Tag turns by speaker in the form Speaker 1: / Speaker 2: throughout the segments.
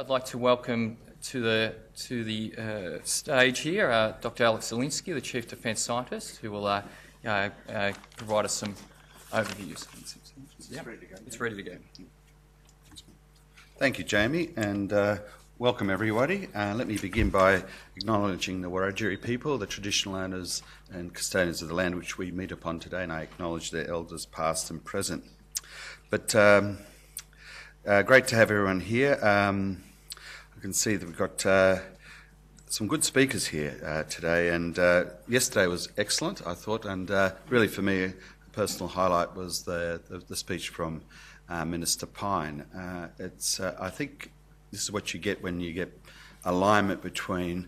Speaker 1: I'd like to welcome to the stage here Dr. Alex Zelinsky, the Chief Defence Scientist, who will provide us some overviews. It's ready to go.
Speaker 2: Thank you, Jamie, and welcome everybody. Let me begin by acknowledging the Wiradjuri people, the traditional owners and custodians of the land which we meet upon today, and I acknowledge their elders past and present. But great to have everyone here. I can see that we've got some good speakers here today, and yesterday was excellent, I thought, and really for me a personal highlight was the speech from Minister Pyne. I think this is what you get when you get alignment between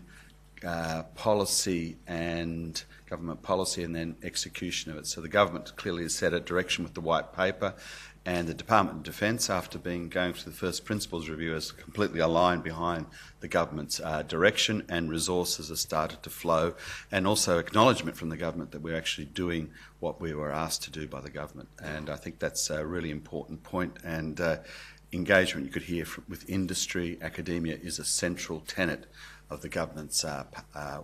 Speaker 2: policy and government policy and then execution of it. So the government clearly has set a direction with the white paper, and the Department of Defence, after going through the first principles review, has completely aligned behind the government's direction, and resources have started to flow, and also acknowledgement from the government that we're actually doing what we were asked to do by the government. And I think that's a really important point, and engagement you could hear with industry, academia is a central tenet of the government's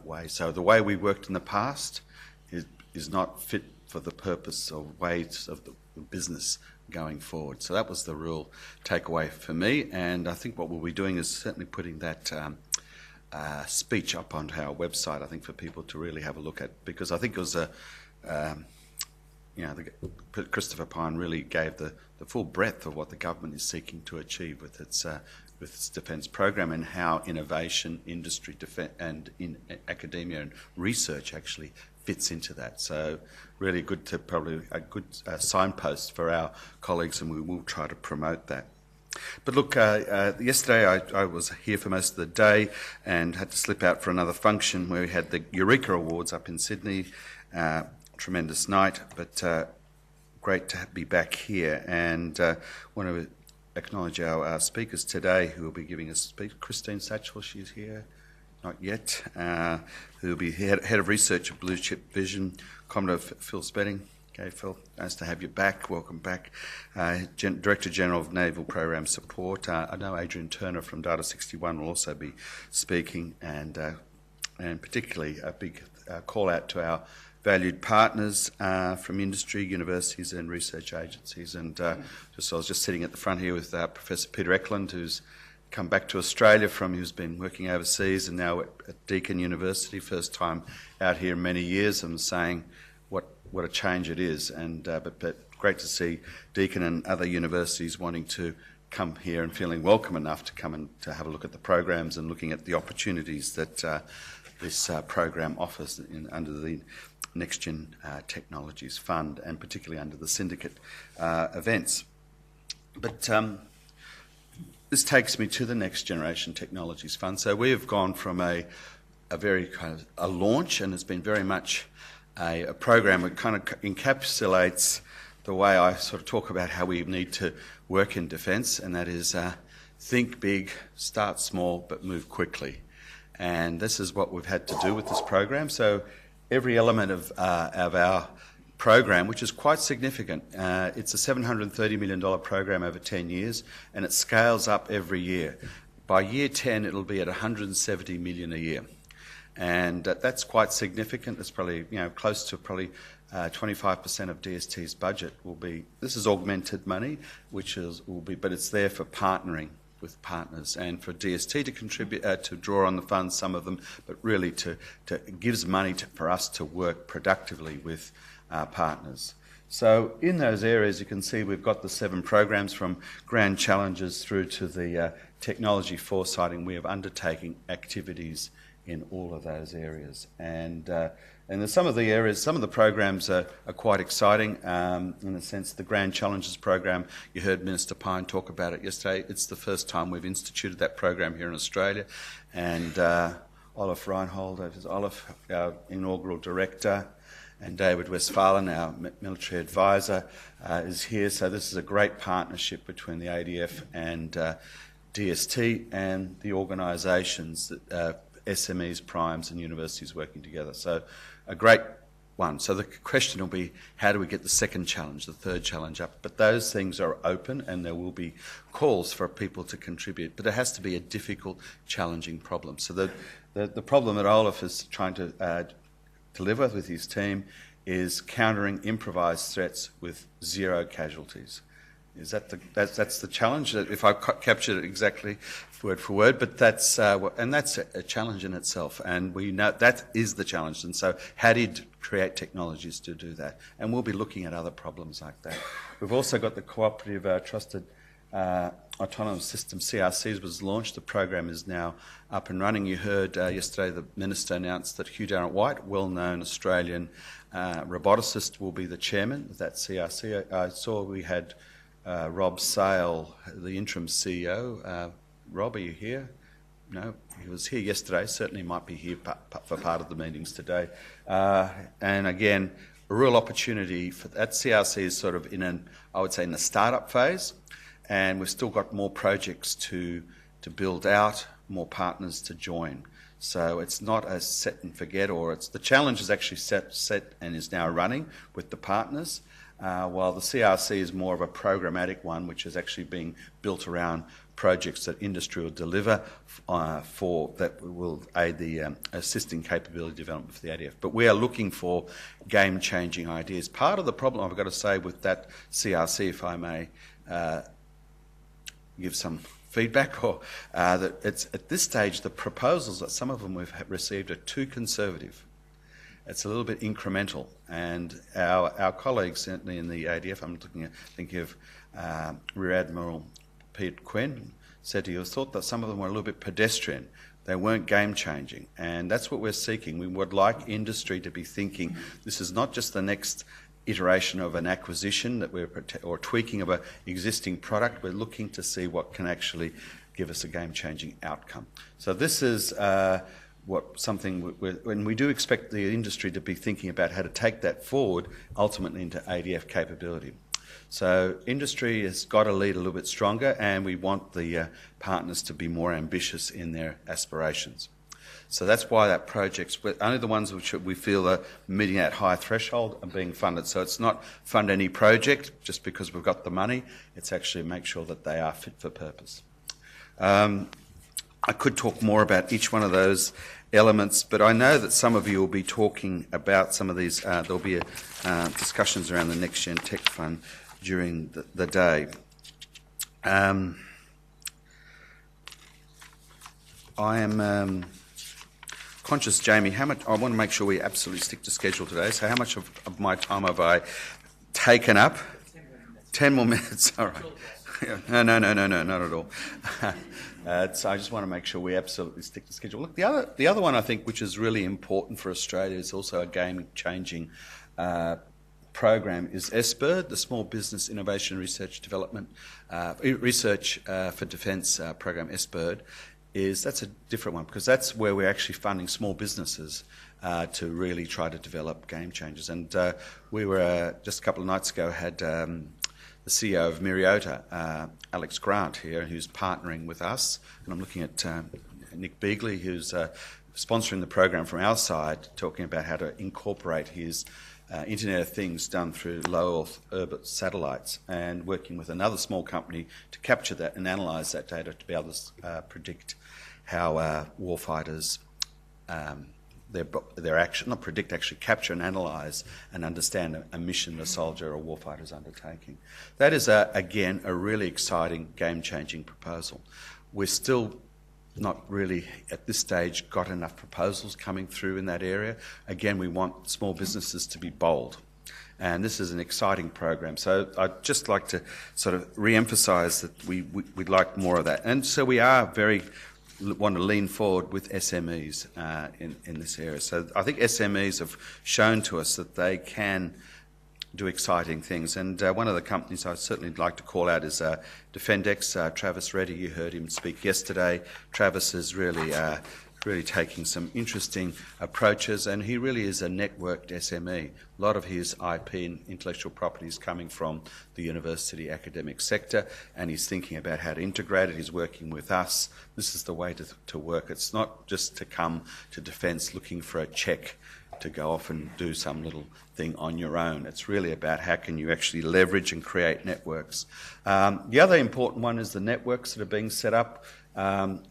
Speaker 2: way. So the way we worked in the past is not fit for the purpose or ways of the business going forward. So that was the real takeaway for me, and I think what we'll be doing is certainly putting that speech up onto our website, I think, for people to really have a look at, because I think it was Christopher Pyne really gave the full breadth of what the government is seeking to achieve with its defence program, and how innovation, industry, defence, and in academia and research actually fits into that. So really good to probably a good signpost for our colleagues, and we will try to promote that. But look, yesterday I was here for most of the day and had to slip out for another function where we had the Eureka Awards up in Sydney. Tremendous night, but great to be back here, and want to acknowledge our speakers today who will be giving us speak. Christine Satchell, she's here. Not yet, who will be head of research at Blue Chip Vision. Commodore Phil Spedding. Okay, Phil, nice to have you back. Welcome back. Director General of Naval Program Support. I know Adrian Turner from Data 61 will also be speaking, and particularly a big call out to our valued partners from industry, universities and research agencies. And I was just sitting at the front here with Professor Peter Eklund, who's come back to Australia who's been working overseas and now at Deakin University, first time out here in many years, and saying what a change it is. And but great to see Deakin and other universities wanting to come here and feeling welcome enough to come and to have a look at the programs and looking at the opportunities that this program offers under the Next Gen Technologies Fund, and particularly under the syndicate events. But this takes me to the Next Generation Technologies Fund. So we have gone from a very kind of a launch, and it's been very much a program that kind of encapsulates the way I sort of talk about how we need to work in defence, and that is think big, start small, but move quickly. And this is what we've had to do with this program. So every element of our program, which is quite significant. It's a $730 million program over 10 years, and it scales up every year. By year 10, it'll be at $170 million a year. And that's quite significant. It's probably, close to probably 25% of DST's budget will be, this is augmented money, but it's there for partnering with partners, and for DST to contribute, to draw on the funds, some of them, but really gives money for us to work productively with our partners. So in those areas, you can see we've got the 7 programs, from grand challenges through to the technology foresighting. We have undertaking activities in all of those areas, and there's some of the programs are quite exciting. In a sense, the Grand Challenges program, you heard Minister Pyne talk about it yesterday. It's the first time we've instituted that program here in Australia, and Olaf Reinhold, Olaf, our inaugural director, and David Westphalen, our military advisor, is here. So this is a great partnership between the ADF and DST and the organisations, SMEs, primes and universities working together. So a great one. So the question will be, how do we get the second challenge, the third challenge up? But those things are open, and there will be calls for people to contribute. But it has to be a difficult, challenging problem. So the problem that Olaf is trying to deliver with his team is countering improvised threats with zero casualties. Is that that's the challenge? If I captured it exactly word for word, but that's a challenge in itself, and we know that is the challenge. And so, how do you create technologies to do that? And we'll be looking at other problems like that. We've also got the cooperative trusted autonomous system (CRCs) was launched. The program is now up and running. You heard yesterday the minister announced that Hugh Darrant-White, well-known Australian roboticist, will be the chairman of that CRC. I saw we had Rob Sale, the interim CEO. Rob, are you here? No, he was here yesterday. Certainly might be here for part of the meetings today. And again, a real opportunity for that. CRC is sort of in a startup phase, and we've still got more projects to build out, more partners to join. So it's not a set and forget, the challenge is actually set and is now running with the partners. While the CRC is more of a programmatic one, which is actually being built around projects that industry will deliver for that will aid the assisting capability development for the ADF. But we are looking for game-changing ideas. Part of the problem, I've got to say, with that CRC, if I may give some feedback, or that it's at this stage the proposals that some of them we've received are too conservative. It's a little bit incremental, and our colleagues, certainly in the ADF, I'm thinking of Rear Admiral Pete Quinn, said he thought that some of them were a little bit pedestrian. They weren't game-changing, and that's what we're seeking. We would like industry to be thinking, this is not just the next iteration of an acquisition that or tweaking of an existing product. We're looking to see what can actually give us a game-changing outcome. So this is when we do expect the industry to be thinking about how to take that forward ultimately into ADF capability. So industry has got to lead a little bit stronger, and we want the partners to be more ambitious in their aspirations. So that's why that project's only the ones which we feel are meeting that high threshold are being funded. So it's not fund any project just because we've got the money. It's actually make sure that they are fit for purpose. I could talk more about each one of those elements, but I know that some of you will be talking about some of these. There'll be discussions around the Next Gen Tech Fund during the day. I am conscious, Jamie, how much I want to make sure we absolutely stick to schedule today. So how much of my time have I taken up? 10 more minutes, all right. No, not at all. So I just want to make sure we absolutely stick to schedule. Look, the other one I think which is really important for Australia is also a game-changing program is SBIRD, the Small Business Innovation Research Development Research for Defence program. SBIRD that's a different one because that's where we're actually funding small businesses to really try to develop game changers. And we were just a couple of nights ago had the CEO of Myriota, Alex Grant here, who's partnering with us, and I'm looking at Nick Beagley, who's sponsoring the program from our side, talking about how to incorporate his Internet of Things done through low Earth orbit satellites, and working with another small company to capture that and analyse that data to be able to predict how warfighters their action, not predict, actually capture and analyse and understand a mission a soldier or warfighter is undertaking. That is, again, a really exciting, game-changing proposal. We're still not really, at this stage, got enough proposals coming through in that area. Again, we want small businesses to be bold. And this is an exciting program. So I'd just like to sort of re-emphasise that we'd like more of that. And so we are want to lean forward with SMEs in this area. So I think SMEs have shown to us that they can do exciting things. And one of the companies I'd certainly like to call out is Defendex, Travis Reddy. You heard him speak yesterday. Travis is really really taking some interesting approaches, and he really is a networked SME. A lot of his IP and intellectual property is coming from the university academic sector, and he's thinking about how to integrate it. He's working with us. This is the way to work. It's not just to come to defence looking for a cheque to go off and do some little thing on your own. It's really about how can you actually leverage and create networks. The other important one is the networks that are being set up.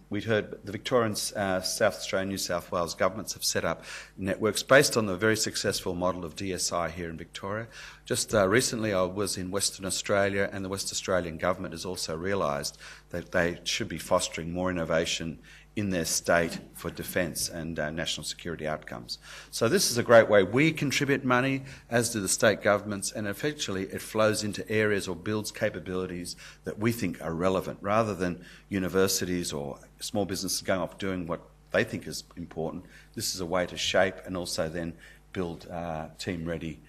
Speaker 2: We'd heard the Victorian, South Australian, New South Wales governments have set up networks based on the very successful model of DSI here in Victoria. Just recently I was in Western Australia, and the West Australian government has also realised that they should be fostering more innovation in their state for defence and national security outcomes. So this is a great way. We contribute money, as do the state governments, and effectively it flows into areas or builds capabilities that we think are relevant, rather than universities or small businesses going off doing what they think is important. This is a way to shape and also then build team-ready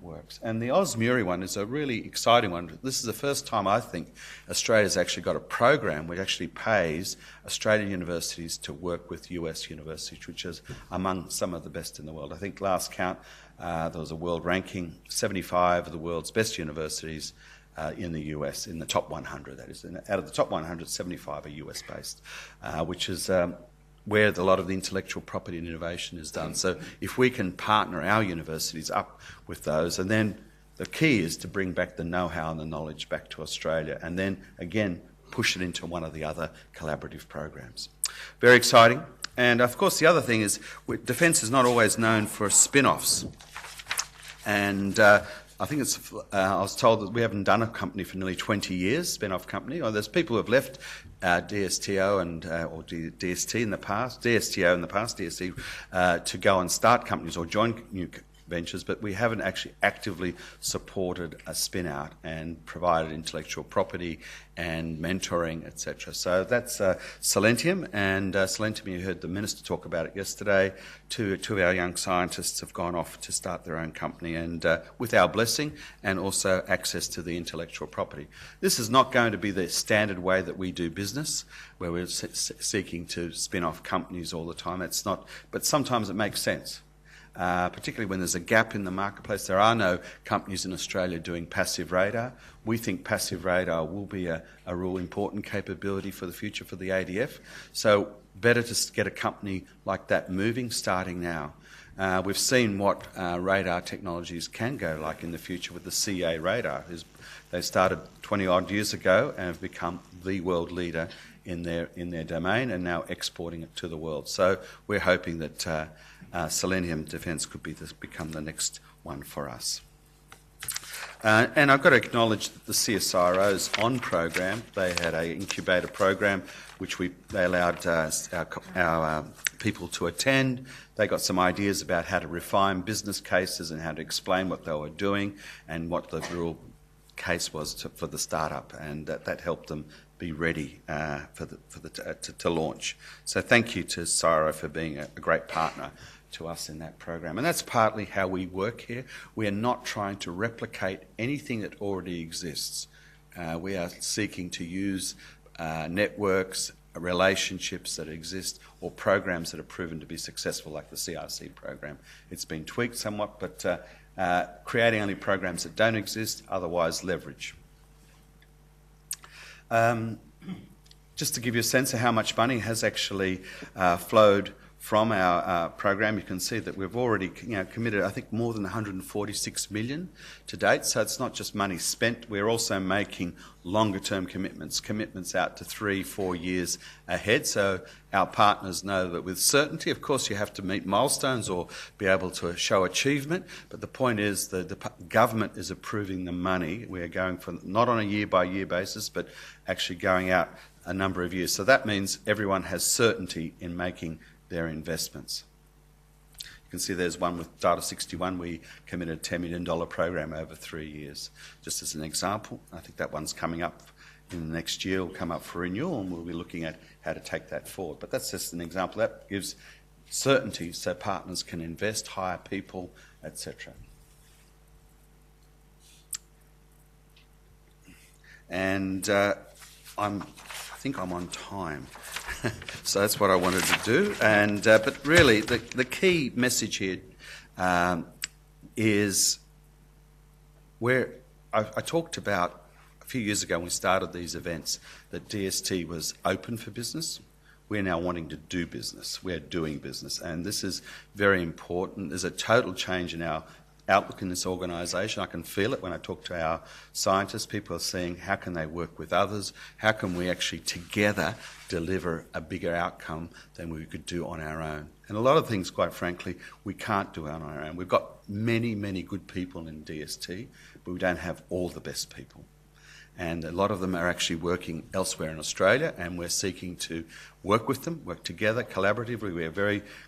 Speaker 2: works. And the Ausmuri one is a really exciting one. This is the first time I think Australia's actually got a program which actually pays Australian universities to work with US universities, which is among some of the best in the world. I think last count there was a world ranking, 75 of the world's best universities in the US, in the top 100 that is. Out of the top 100, 75 are US based, which is where a lot of the intellectual property and innovation is done. So if we can partner our universities up with those, and then the key is to bring back the know-how and the knowledge back to Australia, and then again push it into one of the other collaborative programs. Very exciting. And of course the other thing is defence is not always known for spin-offs. And I think it's, I was told that we haven't done a company for nearly 20 years, spin-off company. Or there's people who have left DSTO and or DST in the past, DSTO in the past, DST, to go and start companies or join new ventures, but we haven't actually actively supported a spin-out and provided intellectual property and mentoring, etc. So that's Silentium, and Silentium, you heard the Minister talk about it yesterday. Two of our young scientists have gone off to start their own company, and with our blessing and also access to the intellectual property. This is not going to be the standard way that we do business, where we're seeking to spin off companies all the time. It's not, but sometimes it makes sense. Particularly when there's a gap in the marketplace. There are no companies in Australia doing passive radar. We think passive radar will be a real important capability for the future for the ADF. So better to get a company like that moving, starting now. We've seen what radar technologies can go like in the future with the CA radar. They started 20 odd years ago and have become the world leader in their domain, and now exporting it to the world. So we're hoping that Selenium Defence could become the next one for us. And I've got to acknowledge that the CSIRO's ON program, they had an incubator program which they allowed our people to attend. They got some ideas about how to refine business cases and how to explain what they were doing and what the real case was for the startup, and that helped them be ready to launch. So thank you to CSIRO for being a great partner to us in that program. And that's partly how we work here. We are not trying to replicate anything that already exists. We are seeking to use networks, relationships that exist, or programs that are proven to be successful, like the CRC program. It's been tweaked somewhat, but creating only programs that don't exist, otherwise leverage. Just to give you a sense of how much money has actually flowed from our program, you can see that we've already committed, I think, more than 146 million to date. So it's not just money spent, we're also making longer term commitments out to 3-4 years ahead. So our partners know that with certainty. Of course, you have to meet milestones or be able to show achievement, but the point is that the government is approving the money. We are going for not on a year by year basis, but actually going out a number of years. So that means everyone has certainty in making their investments. You can see there's one with Data 61. We committed a $10 million program over 3 years. Just as an example, I think that one's coming up in the next year, will come up for renewal, and we'll be looking at how to take that forward. But that's just an example. That gives certainty so partners can invest, hire people, etc. And I think I'm on time. So that's what I wanted to do. And but really, the key message here is where I talked about a few years ago when we started these events that DST was open for business. We're now wanting to do business. We're doing business. And this is very important. There's a total change in our outlook in this organisation. I can feel it when I talk to our scientists. People are saying, how can they work with others? How can we actually together deliver a bigger outcome than we could do on our own? And a lot of things, quite frankly, we can't do on our own. We've got many, many good people in DST, but we don't have all the best people. And a lot of them are actually working elsewhere in Australia, and we're seeking to work with them, work together collaboratively. We've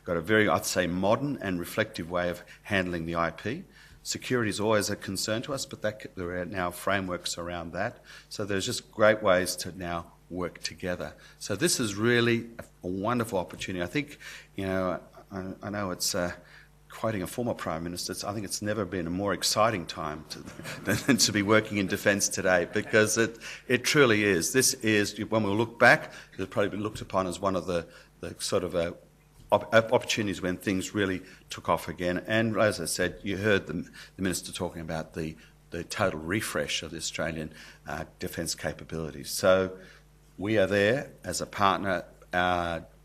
Speaker 2: got a very, I'd say, modern and reflective way of handling the IP. Security is always a concern to us, but there are now frameworks around that. So there's just great ways to now work together. So this is really a wonderful opportunity. I think, I know it's quoting a former Prime Minister, I think it's never been a more exciting time than to be working in defence today, because it truly is. This is, when we look back, it'll probably be looked upon as one of the sort of opportunities when things really took off again. And as I said, you heard the Minister talking about the total refresh of the Australian defence capabilities. So we are there as a partner.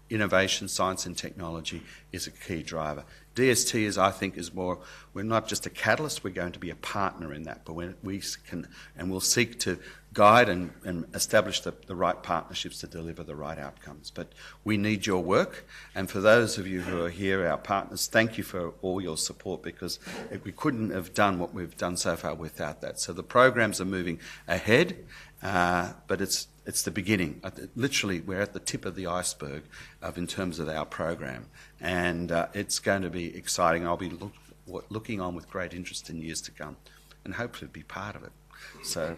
Speaker 2: Innovation, science and technology is a key driver. DST we're not just a catalyst, we're going to be a partner in that, but we'll seek to guide and establish the right partnerships to deliver the right outcomes. But we need your work, and for those of you who are here, our partners, thank you for all your support, because we couldn't have done what we've done so far without that. So the programs are moving ahead, but it's the beginning. Literally, we're at the tip of the iceberg in terms of our program, and it's going to be exciting. I'll be looking on with great interest in years to come, and hopefully be part of it. So,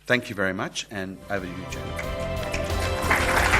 Speaker 2: thank you very much, and over to you, Janet.